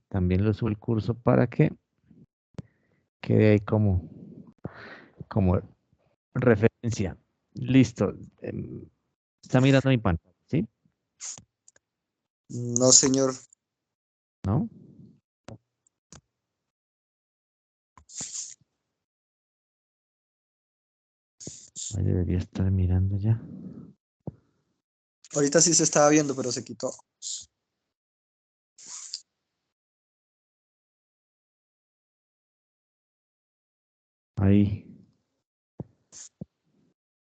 También lo subo el curso para que quede ahí como referencia. Listo. Está mirando mi pantalla, ¿sí? No, señor. ¿No? Ahí debería estar mirando ya. Ahorita sí se estaba viendo, pero se quitó. Ahí.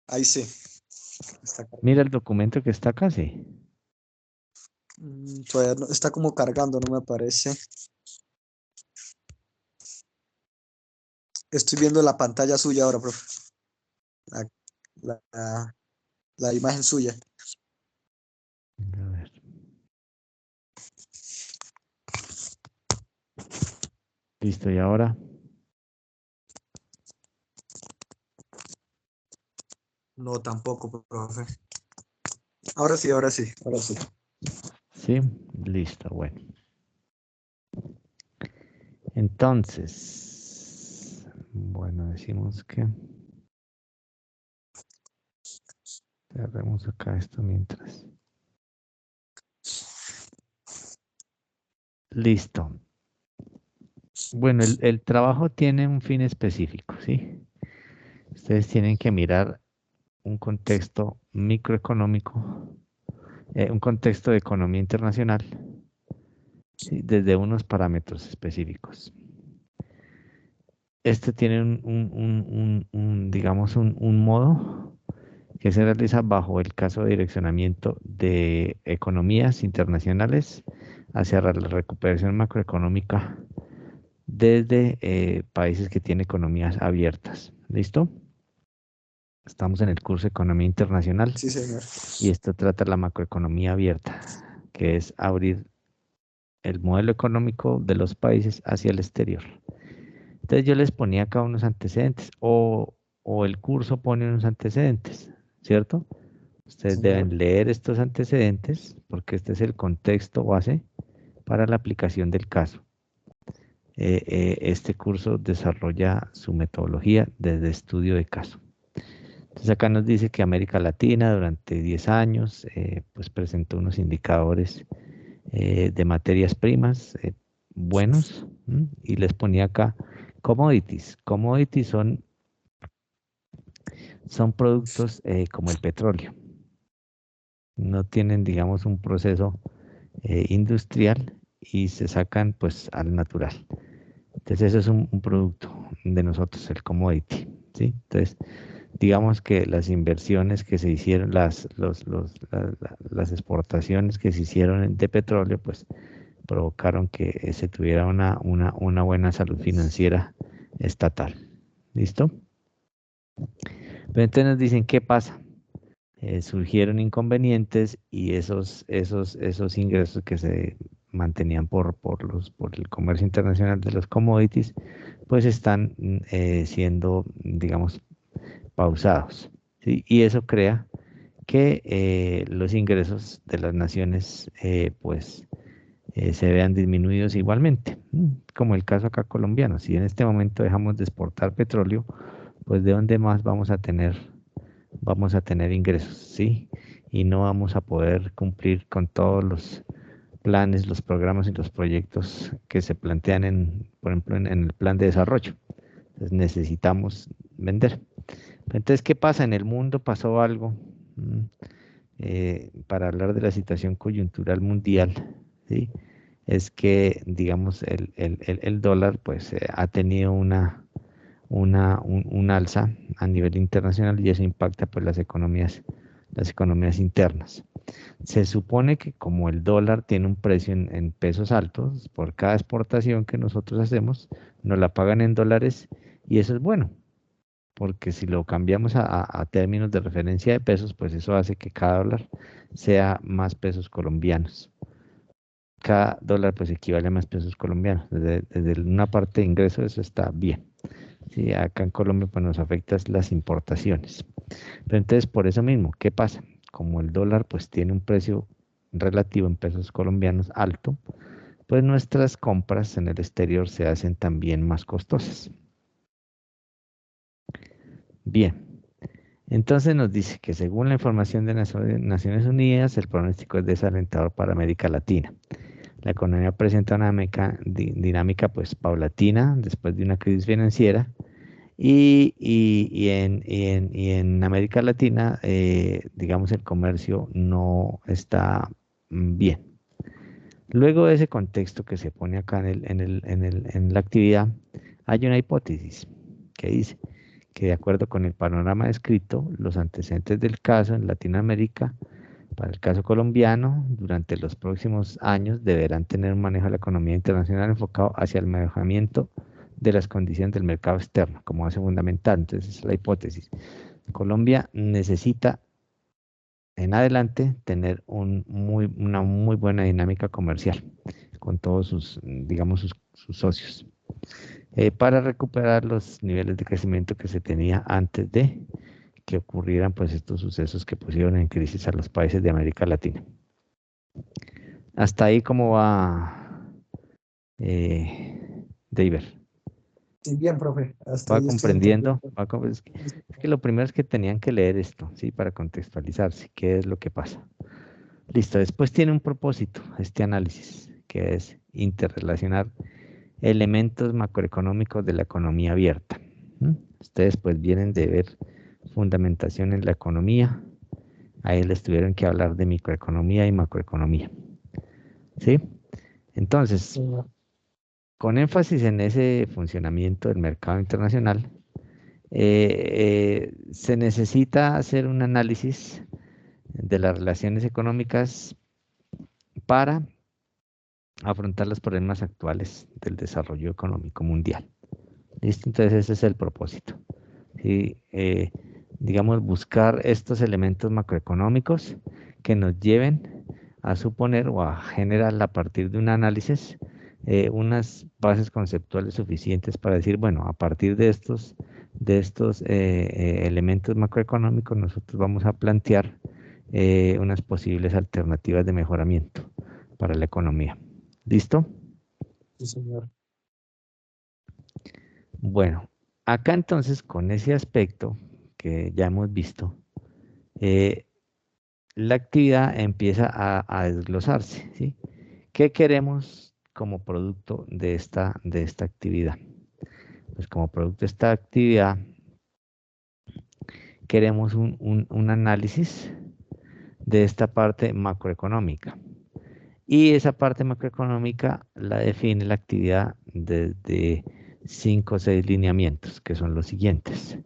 Ahí sí. Está, Mira el documento que está acá, sí. todavía está como cargando, no me aparece. Estoy viendo la pantalla suya ahora, profe. La, la- la imagen suya. A ver. Listo, y ahora. No, tampoco, profe. Ahora sí, ahora sí, ahora sí. Sí, listo, bueno. Entonces, bueno, decimos que cerremos acá esto mientras. Listo. Bueno, el trabajo tiene un fin específico, ¿sí? Ustedes tienen que mirar un contexto microeconómico, un contexto de economía internacional, ¿sí? Desde unos parámetros específicos. Este tiene digamos, un modo que se realiza bajo el caso de direccionamiento de economías internacionales hacia la recuperación macroeconómica desde países que tienen economías abiertas. ¿Listo? Estamos en el curso de Economía Internacional Sí, señor. y esto trata la macroeconomía abierta, que es abrir el modelo económico de los países hacia el exterior. Entonces yo les ponía acá unos antecedentes o el curso pone unos antecedentes, ¿cierto? Ustedes Señor. deben leer estos antecedentes porque este es el contexto base para la aplicación del caso. Este curso desarrolla su metodología desde estudio de caso. Entonces acá nos dice que América Latina durante 10 años pues presentó unos indicadores de materias primas buenos, y les ponía acá commodities. Commodities son productos como el petróleo. No tienen, digamos, un proceso industrial y se sacan pues al natural. Entonces eso es un producto de nosotros, el commodity, ¿sí? Entonces, digamos que las inversiones que se hicieron, las exportaciones que se hicieron de petróleo, pues provocaron que se tuviera una buena salud financiera estatal. ¿Listo? Pero entonces nos dicen, ¿qué pasa? Surgieron inconvenientes y esos ingresos que se mantenían por el comercio internacional de los commodities, pues están siendo, digamos, pausados, ¿sí? Y eso crea que los ingresos de las naciones, pues, se vean disminuidos igualmente, como el caso acá colombiano. Si en este momento dejamos de exportar petróleo, pues de dónde más vamos a tener ingresos, ¿sí? Y no vamos a poder cumplir con todos los planes, los programas y los proyectos que se plantean por ejemplo, en el plan de desarrollo. Entonces necesitamos vender. Entonces, ¿qué pasa? En el mundo pasó algo, para hablar de la situación coyuntural mundial, ¿sí? Es que, digamos, el dólar pues ha tenido un alza a nivel internacional y eso impacta pues las economías internas. Se supone que como el dólar tiene un precio en pesos altos, por cada exportación que nosotros hacemos, nos la pagan en dólares y eso es bueno, porque si lo cambiamos a términos de referencia de pesos, pues eso hace que cada dólar sea más pesos colombianos. Cada dólar pues equivale a más pesos colombianos. Desde una parte de ingreso eso está bien. Sí, acá en Colombia pues nos afecta las importaciones. Pero entonces por eso mismo, ¿qué pasa? Como el dólar pues tiene un precio relativo en pesos colombianos alto, pues nuestras compras en el exterior se hacen también más costosas. Bien. Entonces nos dice que según la información de Naciones Unidas, el pronóstico es desalentador para América Latina. La economía presenta una dinámica pues paulatina después de una crisis financiera y en América Latina, digamos, el comercio no está bien. Luego de ese contexto que se pone acá en la actividad, hay una hipótesis que dice que de acuerdo con el panorama descrito, los antecedentes del caso en Latinoamérica, para el caso colombiano, durante los próximos años deberán tener un manejo de la economía internacional enfocado hacia el mejoramiento de las condiciones del mercado externo, como base fundamental. Entonces, esa es la hipótesis. Colombia necesita en adelante tener una muy buena dinámica comercial con todos sus, digamos, sus socios, para recuperar los niveles de crecimiento que se tenía antes de que ocurrieran pues estos sucesos que pusieron en crisis a los países de América Latina. Hasta ahí, ¿cómo va, David? Sí, bien, profe. Hasta ¿Va ahí estoy entendiendo. comprendiendo? Es que lo primero es que tenían que leer esto, ¿sí? Para contextualizarse, qué es lo que pasa. Listo, después tiene un propósito este análisis, que es interrelacionar elementos macroeconómicos de la economía abierta. ¿Mm? Ustedes pues vienen de ver fundamentación en la economía, ahí les tuvieron que hablar de microeconomía y macroeconomía. ¿Sí? Entonces, Señor. con énfasis en ese funcionamiento del mercado internacional, se necesita hacer un análisis de las relaciones económicas para afrontar los problemas actuales del desarrollo económico mundial. ¿Listo? Entonces ese es el propósito. ¿Sí? Digamos, buscar estos elementos macroeconómicos que nos lleven a suponer o a generar a partir de un análisis unas bases conceptuales suficientes para decir, bueno, a partir de estos elementos macroeconómicos nosotros vamos a plantear unas posibles alternativas de mejoramiento para la economía. ¿Listo? Sí, señor. Bueno, acá entonces con ese aspecto que ya hemos visto, eh, la actividad empieza a desglosarse, ¿sí? ¿Qué queremos como producto de esta actividad? Pues como producto de esta actividad queremos un análisis de esta parte macroeconómica. Y esa parte macroeconómica la define la actividad desde 5 o 6 lineamientos, que son los siguientes.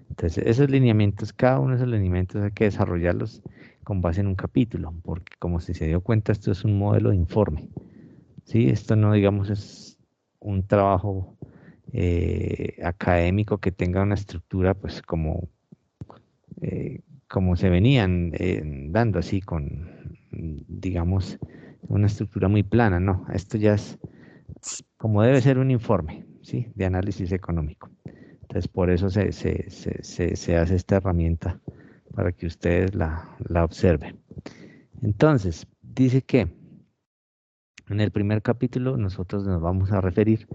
Entonces, esos lineamientos, cada uno de esos lineamientos hay que desarrollarlos con base en un capítulo, porque como si se dio cuenta, esto es un modelo de informe. ¿Sí? Esto no, digamos, es un trabajo académico que tenga una estructura, pues, como se venían dando así con, digamos, una estructura muy plana, no, esto ya es como debe ser un informe, ¿sí? De análisis económico. Entonces, por eso se hace esta herramienta para que ustedes la observen. Entonces, dice que en el primer capítulo nosotros nos vamos a referir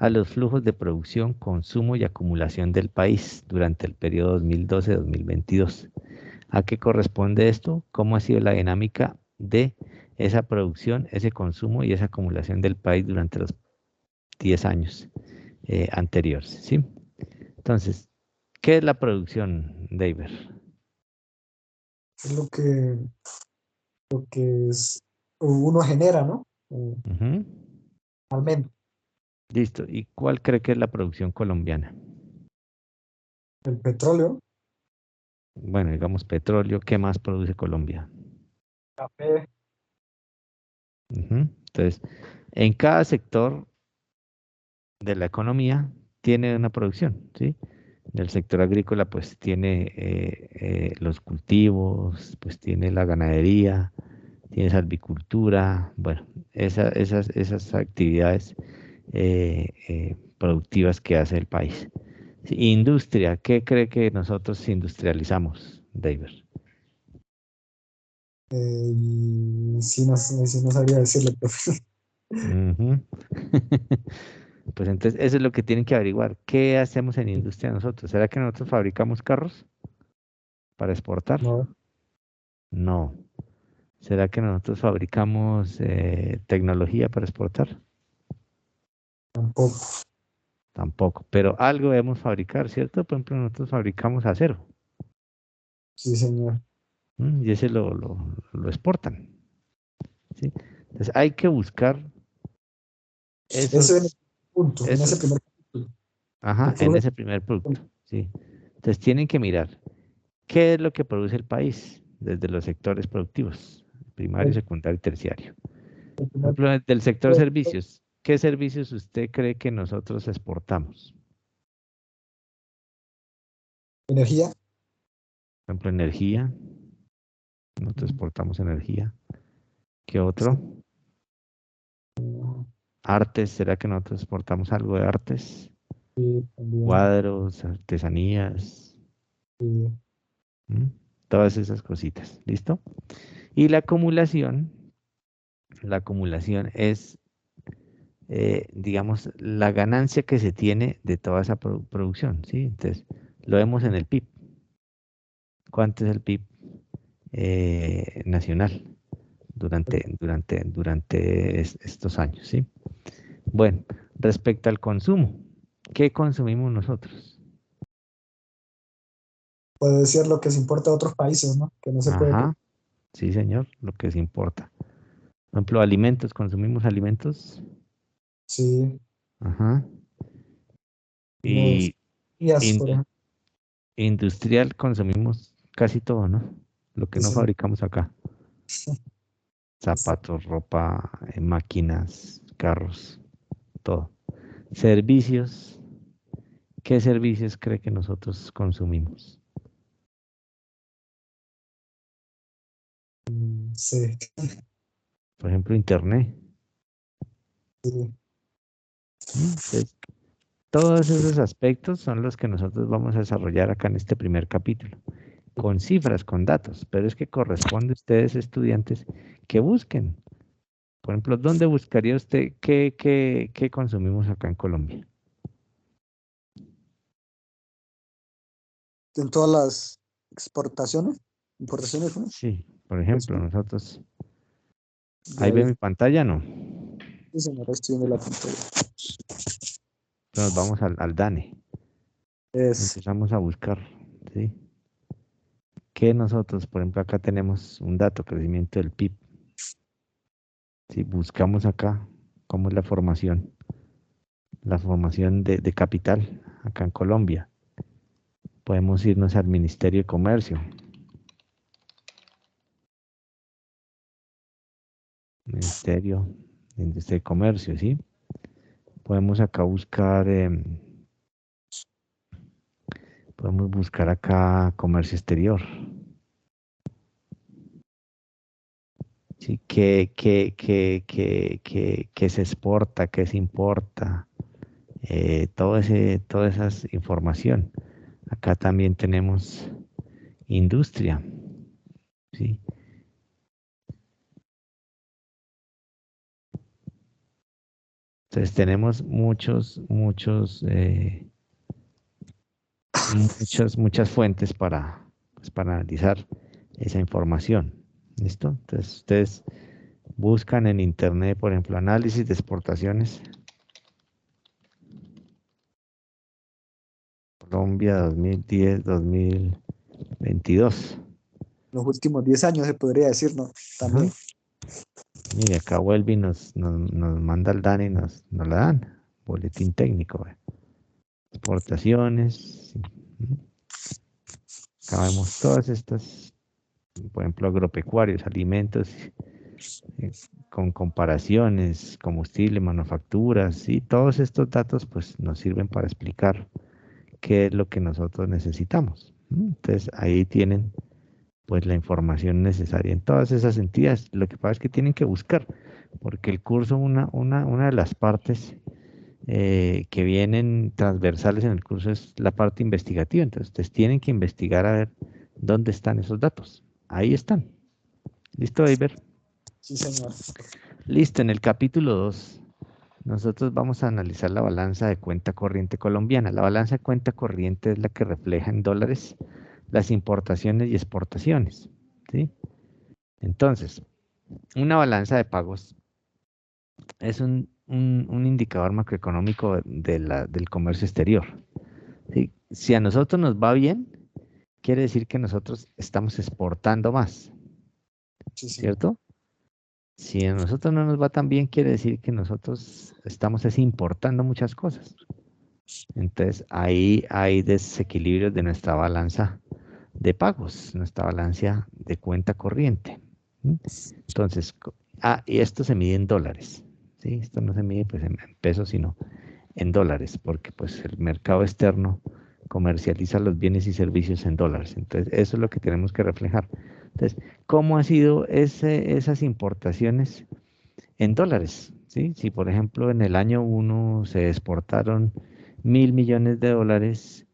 a los flujos de producción, consumo y acumulación del país durante el periodo 2012-2022. ¿A qué corresponde esto? ¿Cómo ha sido la dinámica de esa producción, ese consumo y esa acumulación del país durante los 10 años anteriores? ¿Sí? Entonces, ¿qué es la producción, David? Es lo que es, uno genera, ¿no? Ujú. Al menos Listo. ¿Y cuál cree que es la producción colombiana? el petróleo, Bueno, digamos petróleo. ¿Qué más produce Colombia? café, Ujú. Entonces, en cada sector de la economía tiene una producción, ¿sí? Del sector agrícola, pues tiene los cultivos, pues tiene la ganadería, tiene salvicultura, bueno, esas actividades productivas que hace el país. Sí, industria, ¿qué cree que nosotros industrializamos, David? y sí no sabría decirle, profe. Ujú. Pues entonces eso es lo que tienen que averiguar. ¿Qué hacemos en industria nosotros? ¿Será que nosotros fabricamos carros para exportar? No, No. ¿Será que nosotros fabricamos tecnología para exportar? tampoco. Tampoco. Pero algo debemos fabricar, ¿cierto? Por ejemplo, nosotros fabricamos acero. Sí, señor. Y ese lo exportan. ¿Sí? Entonces hay que buscar Eso en el esos, punto, en ese esos, primer punto. ajá, El en flujo ese primer producto. ¿Sí? Entonces tienen que mirar qué es lo que produce el país desde los sectores productivos, primario, el, secundario y terciario. el Por primer ejemplo, del sector punto, servicios, ¿qué servicios usted cree que nosotros exportamos? energía. Por ejemplo, energía, nosotros Mm, exportamos energía. ¿Qué otro? sí, Artes, ¿será que nosotros exportamos algo de artes? sí, también. Cuadros, artesanías, Sí. ¿m? Todas esas cositas, ¿listo? Y la acumulación es, digamos, la ganancia que se tiene de toda esa producción, ¿sí? Entonces, lo vemos en el PIB. ¿Cuánto es el PIB nacional durante estos años, ¿sí? Bueno, respecto al consumo, ¿qué consumimos nosotros? Puede decir lo que se importa a otros países, ¿no? Que no se puede. Ajá, sí, señor, lo que se importa. Por ejemplo, alimentos, consumimos alimentos. Sí, Ajá. unos Y días, por indu- ejemplo. industrial consumimos casi todo, ¿no? Lo que Sí, no señor. fabricamos acá. Zapatos, ropa, máquinas, carros, todo. Servicios, ¿qué servicios cree que nosotros consumimos? Sí, Por ejemplo, internet. sí. Entonces, todos esos aspectos son los que nosotros vamos a desarrollar acá en este primer capítulo, con cifras, con datos, pero es que corresponde a ustedes, estudiantes, que busquen. Por ejemplo, ¿dónde buscaría usted qué consumimos acá en Colombia? En todas las exportaciones, importaciones, ¿no? Sí, por Pues, ejemplo, nosotros, de ahí ve ahí. mi pantalla, ¿no? Sí, señor, ahí estoy viendo la pantalla. Nos vamos al DANE, Es, empezamos a buscar, ¿sí? Que nosotros, por ejemplo, acá tenemos un dato, crecimiento del PIB. Si buscamos acá, ¿cómo es la formación de capital acá en Colombia? Podemos irnos al Ministerio de Comercio, Ministerio de Industria y Comercio, ¿sí? Podemos acá buscar, podemos buscar acá comercio exterior, ¿sí? ¿Qué se exporta, qué se importa? Toda esa información. Acá también tenemos industria, ¿sí? Entonces tenemos muchas fuentes para analizar esa información. ¿Listo? Entonces ustedes buscan en internet, por ejemplo, análisis de exportaciones Colombia 2010-2022. los últimos 10 años se podría decir, ¿no? Ajá. También. Mire, acá vuelve y nos manda el DANE y nos la dan. Boletín técnico. Exportaciones. Sí. Acá vemos todas estas, por ejemplo, agropecuarios, alimentos, eh, con comparaciones, combustible, manufacturas, y todos estos datos pues nos sirven para explicar qué es lo que nosotros necesitamos. Entonces ahí tienen pues la información necesaria en todas esas entidades. Lo que pasa es que tienen que buscar, porque el curso, una de las partes que vienen transversales en el curso es la parte investigativa. Entonces ustedes tienen que investigar a ver dónde están esos datos. Ahí están. ¿Listo, Iber? Sí, señor. Listo, en el capítulo 2 nosotros vamos a analizar la balanza de cuenta corriente colombiana. La balanza de cuenta corriente es la que refleja en dólares las importaciones y exportaciones, ¿sí? Entonces, una balanza de pagos es un indicador macroeconómico del comercio exterior, ¿sí? Si a nosotros nos va bien, quiere decir que nosotros estamos exportando más, Sí, señor. ¿cierto? Si a nosotros no nos va tan bien, quiere decir que nosotros estamos importando muchas cosas. Entonces, ahí hay desequilibrios de nuestra balanza de pagos, nuestra balanza de cuenta corriente. ¿Sí? Entonces, y esto se mide en dólares. ¿Sí? Esto no se mide pues, en pesos, sino en dólares, porque pues, el mercado externo comercializa los bienes y servicios en dólares. Entonces, eso es lo que tenemos que reflejar. Entonces, ¿cómo ha sido esas importaciones en dólares? ¿Sí? Si, por ejemplo, en el año 1 se exportaron 1.000 millones de dólares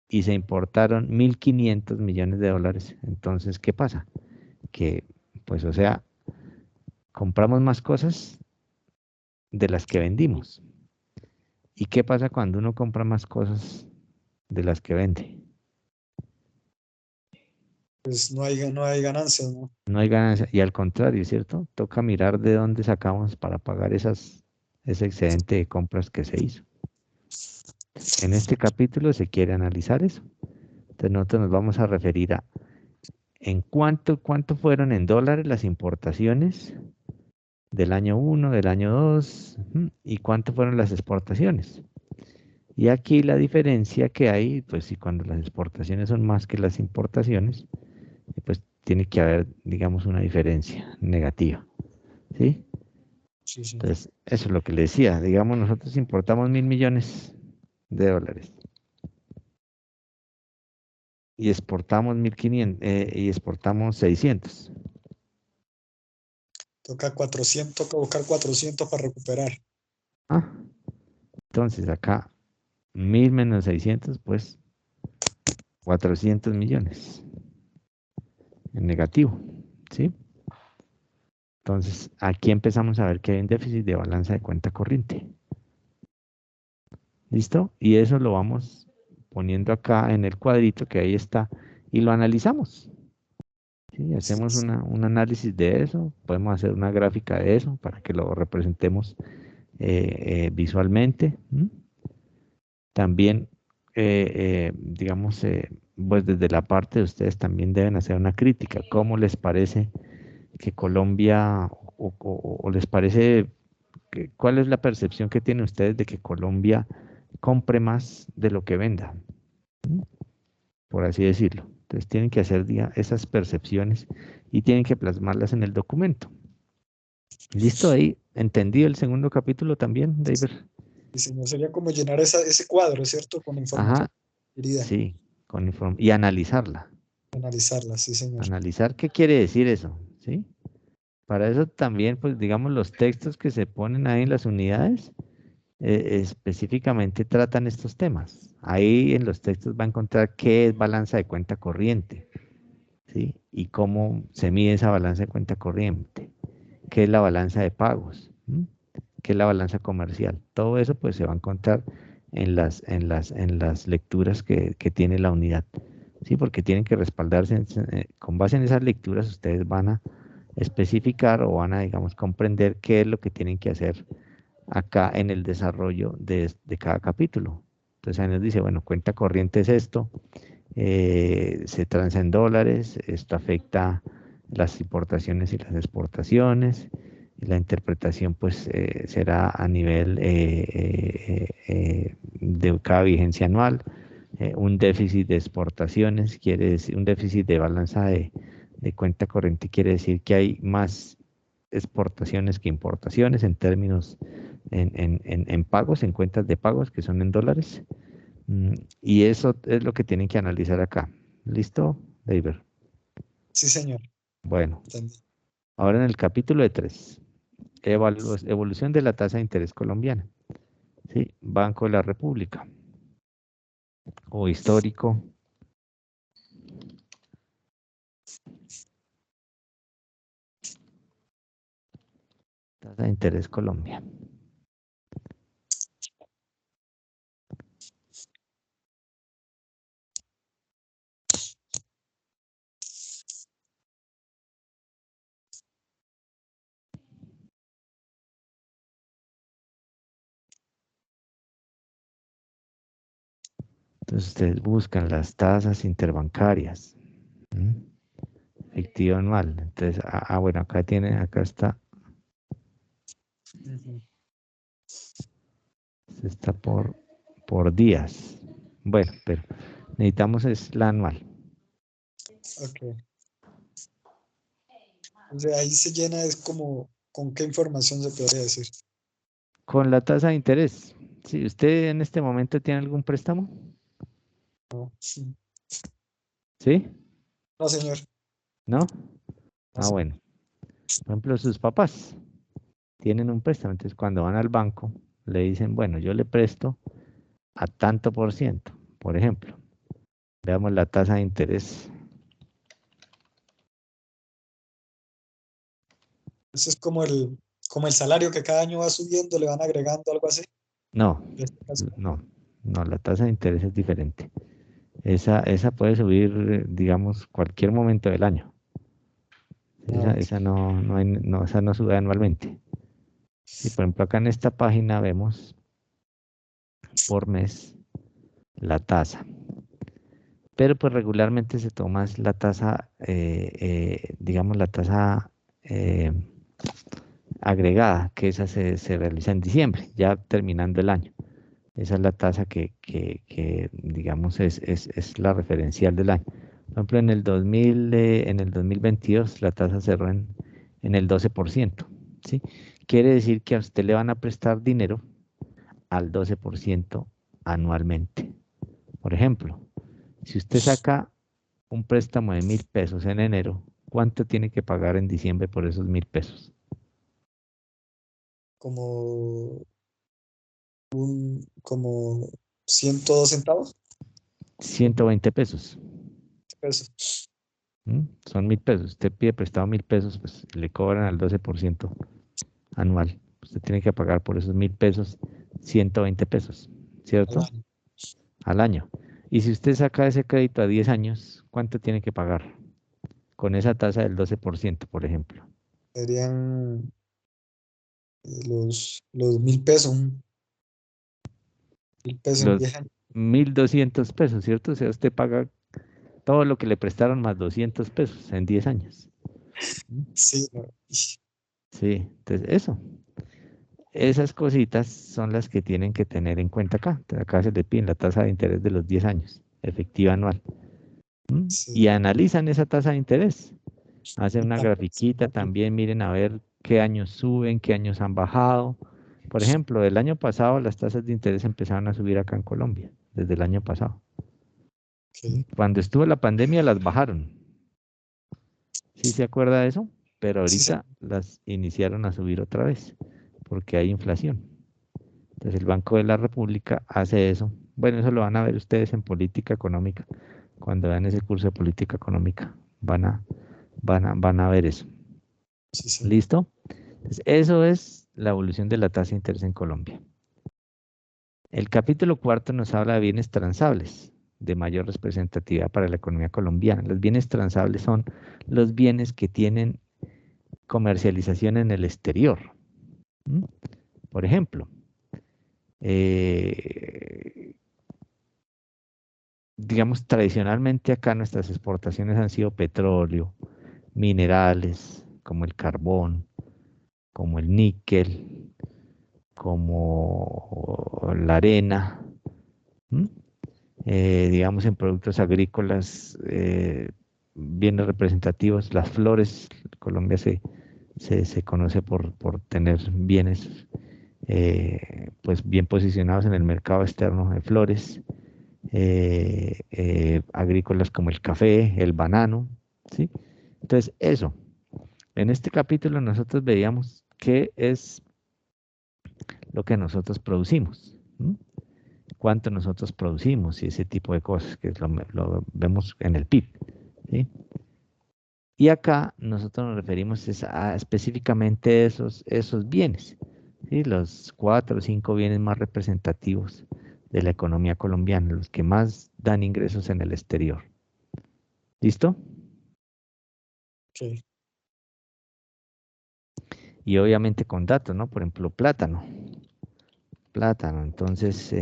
y se importaron 1.500 millones de dólares, entonces, ¿qué pasa? Que, pues, o sea, compramos más cosas de las que vendimos. ¿Y qué pasa cuando uno compra más cosas de las que vende? Pues no hay ganancias, ¿no? No hay ganancia. Y al contrario, ¿cierto? Toca mirar de dónde sacamos para pagar ese excedente de compras que se hizo. En este capítulo se quiere analizar eso. Entonces nosotros nos vamos a referir a en cuánto fueron en dólares las importaciones del año 1, del año 2, y cuánto fueron las exportaciones. Y aquí la diferencia que hay, pues si cuando las exportaciones son más que las importaciones, pues tiene que haber, digamos, una diferencia negativa, ¿sí? Sí, señor. Entonces, eso es lo que le decía, digamos, nosotros importamos 1.000 millones de dólares y exportamos 1.500, y exportamos 600. Toca buscar 400 para recuperar. Ah, entonces acá 1.000 menos 600, pues 400 millones en negativo, ¿sí? Entonces, aquí empezamos a ver que hay un déficit de balanza de cuenta corriente. ¿Listo? Y eso lo vamos poniendo acá en el cuadrito que ahí está y lo analizamos. ¿Sí? Sí, Hacemos sí. un análisis de eso, podemos hacer una gráfica de eso para que lo representemos visualmente. También, digamos, pues desde la parte de ustedes también deben hacer una crítica. ¿Cómo les parece que Colombia, o les parece, cuál es la percepción que tienen ustedes de que Colombia compre más de lo que venda? Por así decirlo. Entonces tienen que hacer esas percepciones y tienen que plasmarlas en el documento. ¿Listo ahí? ¿Entendido el segundo capítulo también, David? Sí, señor. Sería como llenar ese cuadro, ¿cierto? Con información Ajá, querida. sí, y analizarla. Analizarla, sí, señor. Analizar qué quiere decir eso, ¿sí? Para eso también, pues digamos, los textos que se ponen ahí en las unidades específicamente tratan estos temas. Ahí en los textos va a encontrar qué es balanza de cuenta corriente, ¿sí? Y cómo se mide esa balanza de cuenta corriente, qué es la balanza de pagos, qué es la balanza comercial. Todo eso pues se va a encontrar en las lecturas que tiene la unidad, ¿sí? Porque tienen que respaldarse, con base en esas lecturas ustedes van a especificar o van a, digamos, comprender qué es lo que tienen que hacer acá en el desarrollo de cada capítulo. Entonces ahí nos dice, bueno, cuenta corriente es esto, se transa en dólares, esto afecta las importaciones y las exportaciones, y la interpretación pues será a nivel de cada vigencia anual, un déficit de exportaciones, quiere decir, un déficit de balanza de cuenta corriente quiere decir que hay más exportaciones que importaciones en términos en pagos, en cuentas de pagos que son en dólares. Y eso es lo que tienen que analizar acá. ¿Listo, David? Sí, señor. Bueno, Entendí. ahora en el capítulo de 3, evolución de la tasa de interés colombiana. ¿Sí? Banco de la República o histórico. Tasa de interés Colombia. Entonces ustedes buscan las tasas interbancarias. Efectivo anual. Entonces, bueno, acá tiene, acá está. Está por días. Bueno, pero necesitamos es la anual. Ok. O sea, ahí se llena, es como, ¿con qué información se podría decir? Con la tasa de interés. Si usted en este momento tiene algún préstamo, No, sí. ¿sí? No, señor. ¿No? No, señor. Bueno. Por ejemplo, sus papás tienen un préstamo. Entonces, cuando van al banco, le dicen, bueno, yo le presto a tanto por ciento. Por ejemplo, veamos la tasa de interés. Eso es como el salario que cada año va subiendo, le van agregando algo así. No, En este caso, no, no, la tasa de interés es diferente. Esa puede subir, digamos, cualquier momento del año. no, ok. Esa esa no sube anualmente. Sí, por ejemplo, acá en esta página vemos por mes la tasa. Pero pues regularmente se toma es la tasa, digamos, la tasa eh, agregada, que esa se realiza en diciembre, ya terminando el año. Esa es la tasa que digamos, es la referencial del año. Por ejemplo, en el 2022 la tasa cerró en el 12%, ¿sí? Quiere decir que a usted le van a prestar dinero al 12% anualmente. Por ejemplo, si usted saca un préstamo de 1.000 pesos en enero, ¿cuánto tiene que pagar en diciembre por esos 1.000 pesos? Como como 102 centavos. 120 pesos. Eso. Son 1.000 pesos. Usted pide prestado 1.000 pesos, pues le cobran al 12% anual. Usted tiene que pagar por esos 1.000 pesos 120 pesos, Al ¿cierto? año. Al año. Y si usted saca ese crédito a 10 años, ¿cuánto tiene que pagar? Con esa tasa del 12%, por ejemplo. Serían los 1.000 pesos, 1.000 pesos en Los 10 años. 1.200 pesos, ¿cierto? O sea, usted paga todo lo que le prestaron más 200 pesos en 10 años. ¿Mm? Sí, no. Sí, entonces eso. Esas cositas son las que tienen que tener en cuenta acá. Entonces, acá se le piden la tasa de interés de los 10 años, efectiva anual. Y Sí. analizan esa tasa de interés. Hacen Y una también, grafiquita también, miren a ver qué años suben, qué años han bajado. Por ejemplo, el año pasado las tasas de interés empezaron a subir acá en Colombia, desde el año pasado. ok. Cuando estuvo la pandemia las bajaron. ¿Sí se acuerda de eso? Pero Sí, ahorita las iniciaron a subir otra vez, porque hay inflación. Entonces el Banco de la República hace eso. Bueno, eso lo van a ver ustedes en política económica. Cuando vean ese curso de política económica, van a ver eso. sí, sí. ¿Listo? Entonces, eso es la evolución de la tasa de interés en Colombia. El capítulo cuarto nos habla de bienes transables de mayor representatividad para la economía colombiana. Los bienes transables son los bienes que tienen comercialización en el exterior. ¿Mm? Por ejemplo, eh, digamos, tradicionalmente acá nuestras exportaciones han sido petróleo, minerales, como el carbón, como el níquel, como la arena. ¿Mm? Digamos, en productos agrícolas, bienes representativos, las flores. Colombia se conoce por tener bienes pues bien posicionados en el mercado externo de flores, agrícolas como el café, el banano, ¿sí? Entonces, eso. En este capítulo nosotros veíamos qué es lo que nosotros producimos, ¿m? Cuánto nosotros producimos y ese tipo de cosas, que lo vemos en el PIB, ¿sí? Y acá nosotros nos referimos a específicamente esos bienes, ¿sí? Los 4 o 5 bienes más representativos de la economía colombiana, los que más dan ingresos en el exterior. ¿Listo? Ok. Y obviamente con datos, ¿no? Por ejemplo, plátano. Plátano, entonces,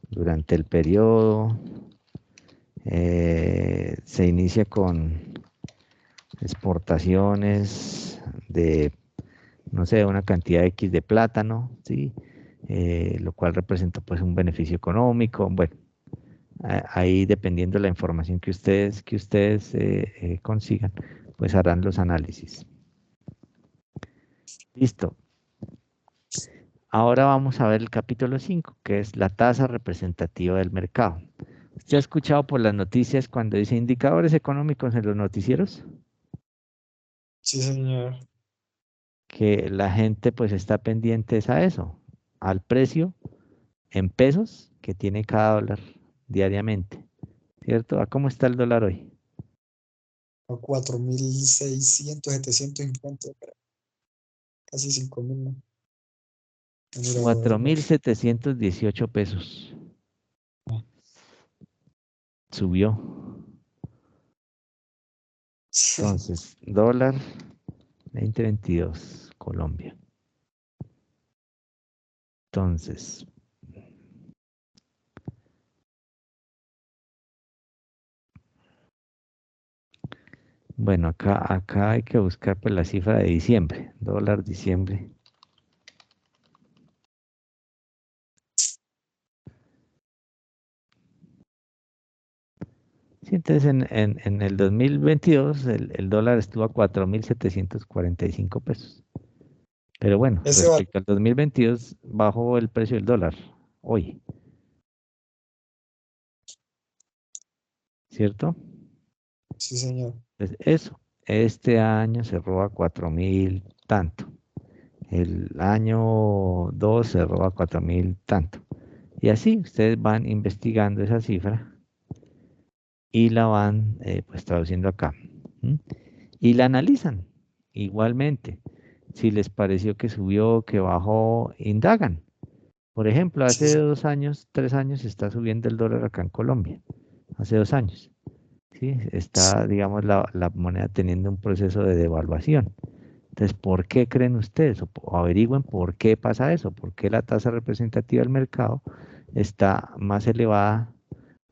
durante el periodo se inicia con exportaciones de, no sé, una cantidad X de plátano, ¿sí? Lo cual representa pues un beneficio económico. Bueno, ahí dependiendo de la información que ustedes consigan, pues harán los análisis. Listo. Ahora vamos a ver el capítulo 5, que es la tasa representativa del mercado. ¿Usted ha escuchado por las noticias cuando dice indicadores económicos en los noticieros? Sí, señor. Que la gente pues está pendiente es a eso, al precio en pesos que tiene cada dólar diariamente, ¿cierto? ¿A cómo está el dólar hoy? A 4.600, 750, casi 5.000, ¿no? Mira, voy a ver. 4.718 pesos. Subió. Entonces, dólar 2022, Colombia. Entonces, bueno, acá hay que buscar pues la cifra de diciembre, dólar diciembre. Sí, entonces en el 2022 el dólar estuvo a 4.745 pesos. Pero bueno, Ese va. respecto al 2022 bajó el precio del dólar hoy, ¿cierto? Sí, señor. Entonces eso, este año cerró a 4.000 tanto. El año 2 cerró a 4.000 tanto. Y así ustedes van investigando esa cifra y la van pues traduciendo acá. ¿M? Y la analizan igualmente. Si les pareció que subió, que bajó, indagan. Por ejemplo, Sí, hace 2 años, 3 años está subiendo el dólar acá en Colombia. Hace 2 años. ¿Sí? Está, digamos, la moneda teniendo un proceso de devaluación. Entonces, ¿por qué creen ustedes? O averigüen por qué pasa eso, por qué la tasa representativa del mercado está más elevada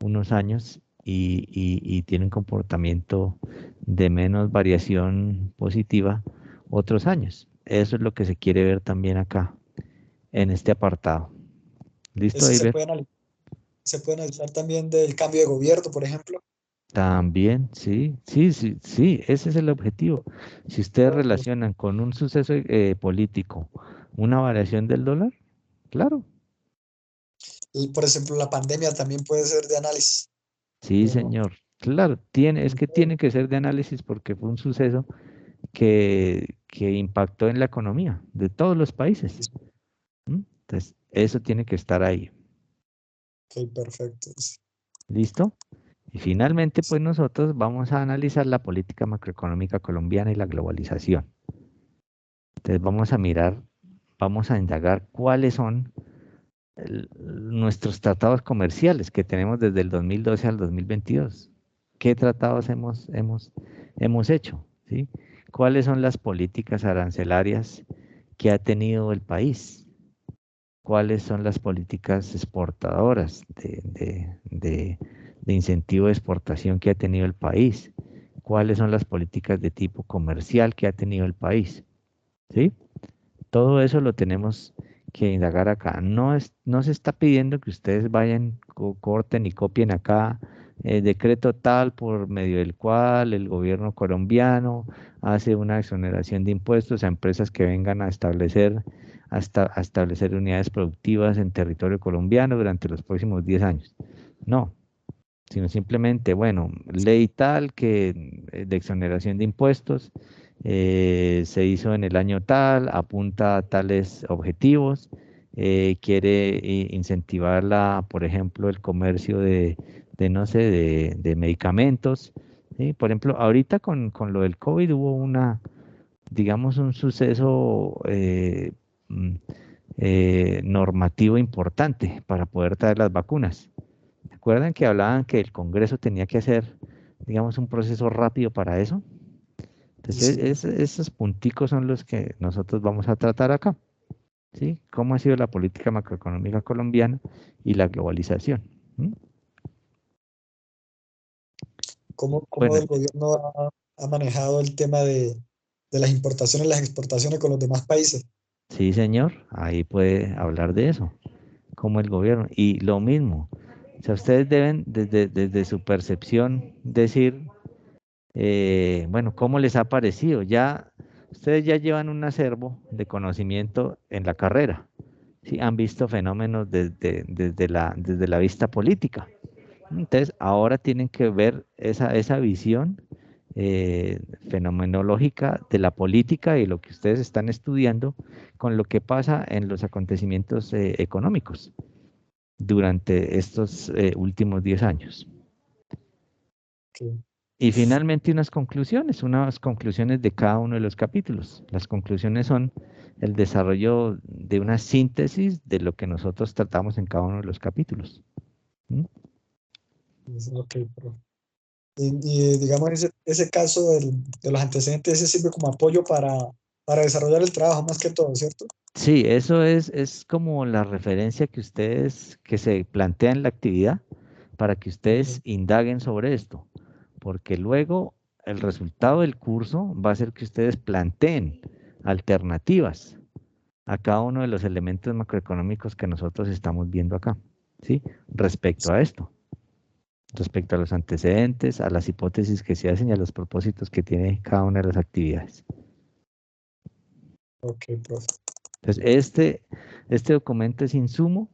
unos años y tiene un comportamiento de menos variación positiva otros años. Eso es lo que se quiere ver también acá, en este apartado. ¿Listo, eso Iber? se puede analizar también del cambio de gobierno, por ejemplo. También, sí, sí, sí, sí, ese es el objetivo. Si ustedes Claro. relacionan con un suceso político una variación del dólar, claro, Y, por ejemplo, la pandemia también puede ser de análisis. sí, ¿O no? señor, claro, es que tiene que ser de análisis porque fue un suceso que impactó en la economía de todos los países. ¿M? Entonces, eso tiene que estar ahí. Ok, perfecto. ¿Listo? Y finalmente, pues nosotros vamos a analizar la política macroeconómica colombiana y la globalización. Entonces, vamos a mirar, vamos a indagar cuáles son nuestros tratados comerciales que tenemos desde el 2012 al 2022. ¿Qué tratados hemos hecho? ¿Sí? ¿Cuáles son las políticas arancelarias que ha tenido el país? ¿Cuáles son las políticas exportadoras de incentivo de exportación que ha tenido el país? ¿Cuáles son las políticas de tipo comercial que ha tenido el país? ¿Sí? Todo eso lo tenemos que indagar acá. No se está pidiendo que ustedes vayan, corten y copien acá decreto tal por medio del cual el gobierno colombiano hace una exoneración de impuestos a empresas que vengan a establecer unidades productivas en territorio colombiano durante los próximos 10 años. No, sino simplemente, bueno, ley tal que de exoneración de impuestos se hizo en el año tal, apunta a tales objetivos, quiere incentivar por ejemplo, el comercio no sé, de medicamentos, ¿sí? Por ejemplo, ahorita con lo del COVID hubo digamos, un suceso mm, normativo importante para poder traer las vacunas. ¿Se acuerdan que hablaban que el Congreso tenía que hacer, digamos, un proceso rápido para eso? Sí, Entonces, sí. esos punticos son los que nosotros vamos a tratar acá, ¿sí? ¿Cómo ha sido la política macroeconómica colombiana y la globalización? ¿Mm? ¿Cómo Bueno, el gobierno ha manejado el tema de las importaciones y las exportaciones con los demás países? sí, señor, ahí puede hablar de eso, como el gobierno. Y lo mismo, o sea, ustedes deben desde su percepción decir, bueno, ¿cómo les ha parecido? Ya, ustedes ya llevan un acervo de conocimiento en la carrera, ¿sí? Han visto fenómenos desde la vista política. Entonces, ahora tienen que ver esa visión fenomenológica de la política y lo que ustedes están estudiando con lo que pasa en los acontecimientos económicos durante estos últimos 10 años. Que, Y finalmente unas conclusiones de cada uno de los capítulos. Las conclusiones son el desarrollo de una síntesis de lo que nosotros tratamos en cada uno de los capítulos. ¿Mm? ok, profe. Digamos, ese caso de los antecedentes, ese sirve como apoyo para desarrollar el trabajo más que todo, ¿cierto? Sí, eso es como la referencia que se plantea en la actividad para que ustedes Ok, indaguen sobre esto, porque luego el resultado del curso va a ser que ustedes planteen alternativas a cada uno de los elementos macroeconómicos que nosotros estamos viendo acá, ¿sí? Respecto a esto, respecto a los antecedentes, a las hipótesis que se hacen y a los propósitos que tiene cada una de las actividades. ok, profe. Entonces, este documento es insumo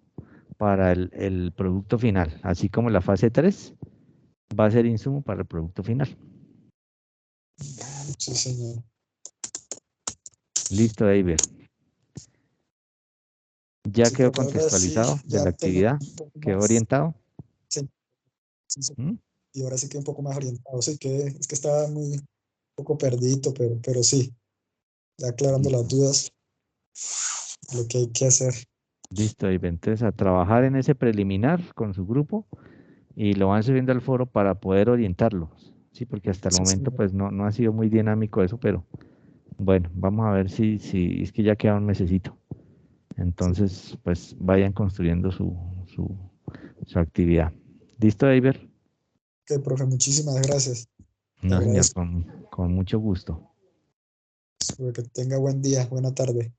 para el producto final, así como la fase 3 va a ser insumo para el producto final. Sí, señor. Listo, David. Ya Sí, quedó profe, ahora sí, contextualizado de ya la tengo actividad, un poco quedó más. orientado. Sí, sí, sí. ¿Mm? Y ahora sí que un poco más orientado. Sí, es que estaba muy un poco perdido, pero sí, ya aclarando las Listo, dudas, lo que hay que hacer. listo, David. Entonces, a trabajar en ese preliminar con su grupo y lo van subiendo al foro para poder orientarlos. Sí, porque hasta el Sí, momento señor. pues no ha sido muy dinámico eso, pero bueno, vamos a ver si es que ya queda un mesecito. Sí. Entonces, pues vayan construyendo su actividad. ¿Listo, David? Ok, profe, muchísimas gracias. Le No, señor, agradezco. con mucho gusto. Que tenga buen día, buena tarde.